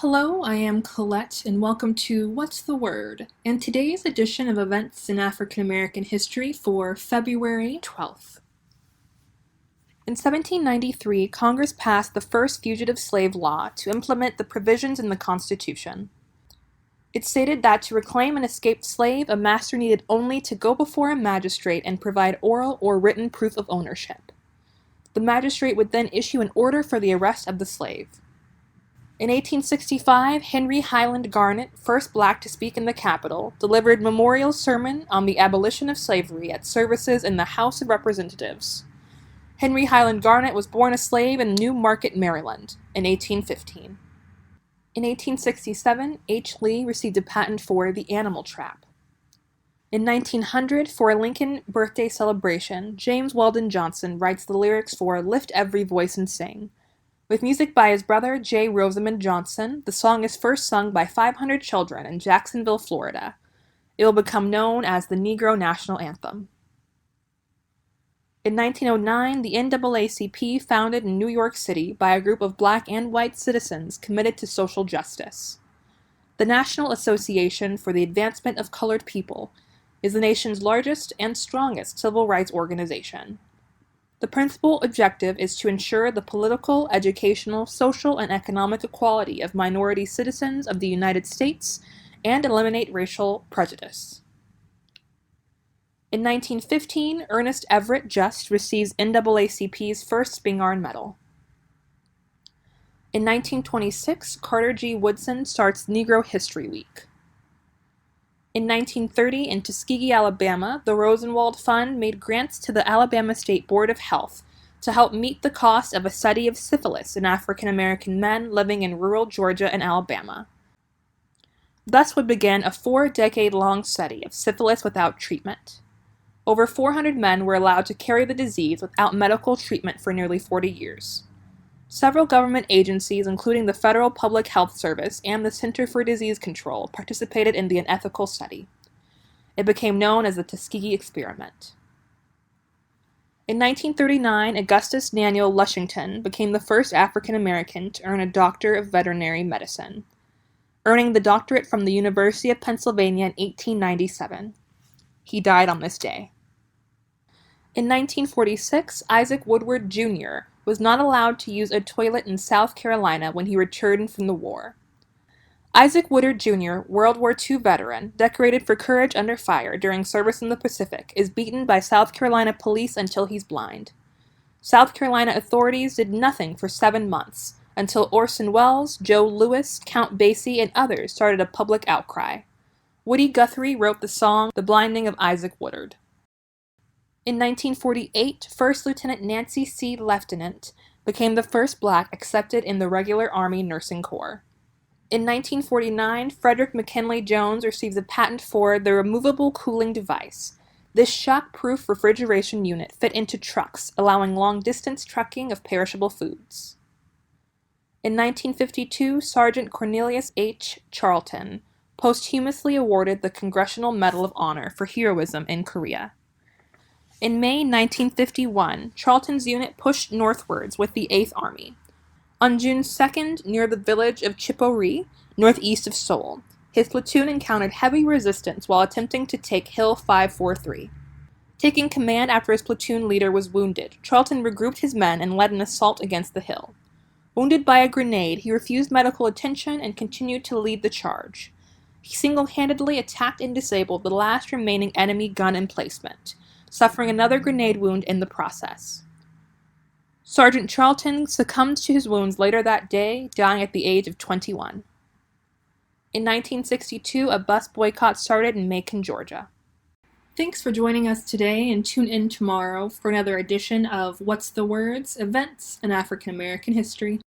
Hello, I am Colette, and welcome to What's the Word? And today's edition of Events in African American History for February 12th. In 1793, Congress passed the first fugitive slave law to implement the provisions in the Constitution. It stated that to reclaim an escaped slave, a master needed only to go before a magistrate and provide oral or written proof of ownership. The magistrate would then issue an order for the arrest of the slave. In 1865, Henry Highland Garnet, first black to speak in the Capitol, delivered a memorial sermon on the abolition of slavery at services in the House of Representatives. Henry Highland Garnet was born a slave in New Market, Maryland, in 1815. In 1867, H. Lee received a patent for the animal trap. In 1900, for a Lincoln birthday celebration, James Weldon Johnson writes the lyrics for Lift Every Voice and Sing. With music by his brother J. Rosamond Johnson, the song is first sung by 500 children in Jacksonville, Florida. It will become known as the Negro National Anthem. In 1909, the NAACP, founded in New York City by a group of black and white citizens committed to social justice. The National Association for the Advancement of Colored People is the nation's largest and strongest civil rights organization. The principal objective is to ensure the political, educational, social, and economic equality of minority citizens of the United States and eliminate racial prejudice. In 1915, Ernest Everett Just receives NAACP's first Spingarn Medal. In 1926, Carter G. Woodson starts Negro History Week. In 1930, in Tuskegee, Alabama, the Rosenwald Fund made grants to the Alabama State Board of Health to help meet the cost of a study of syphilis in African American men living in rural Georgia and Alabama. Thus would begin a 4-decade-long study of syphilis without treatment. Over 400 men were allowed to carry the disease without medical treatment for nearly 40 years. Several government agencies, including the Federal Public Health Service and the Center for Disease Control, participated in the unethical study. It became known as the Tuskegee Experiment. In 1939, Augustus Daniel Lushington became the first African American to earn a Doctor of Veterinary Medicine, earning the doctorate from the University of Pennsylvania in 1897. He died on this day. In 1946, Isaac Woodward, Jr. was not allowed to use a toilet in South Carolina when he returned from the war. Isaac Woodward, Jr., World War II veteran, decorated for courage under fire during service in the Pacific, is beaten by South Carolina police until he's blind. South Carolina authorities did nothing for 7 months, until Orson Welles, Joe Louis, Count Basie, and others started a public outcry. Woody Guthrie wrote the song The Blinding of Isaac Woodward. In 1948, First Lieutenant Nancy C. Lieutenant became the first black accepted in the regular Army Nursing Corps. In 1949, Frederick McKinley Jones receives a patent for the removable cooling device. This shock-proof refrigeration unit fit into trucks, allowing long-distance trucking of perishable foods. In 1952, Sergeant Cornelius H. Charlton posthumously awarded the Congressional Medal of Honor for heroism in Korea. In May 1951, Charlton's unit pushed northwards with the 8th Army. On June 2nd, near the village of Chipori, northeast of Seoul, his platoon encountered heavy resistance while attempting to take Hill 543. Taking command after his platoon leader was wounded, Charlton regrouped his men and led an assault against the hill. Wounded by a grenade, he refused medical attention and continued to lead the charge. He single-handedly attacked and disabled the last remaining enemy gun emplacement, suffering another grenade wound in the process. Sergeant Charlton succumbed to his wounds later that day, dying at the age of 21. In 1962, a bus boycott started in Macon, Georgia. Thanks for joining us today, and tune in tomorrow for another edition of What's the Words? Events in African American History.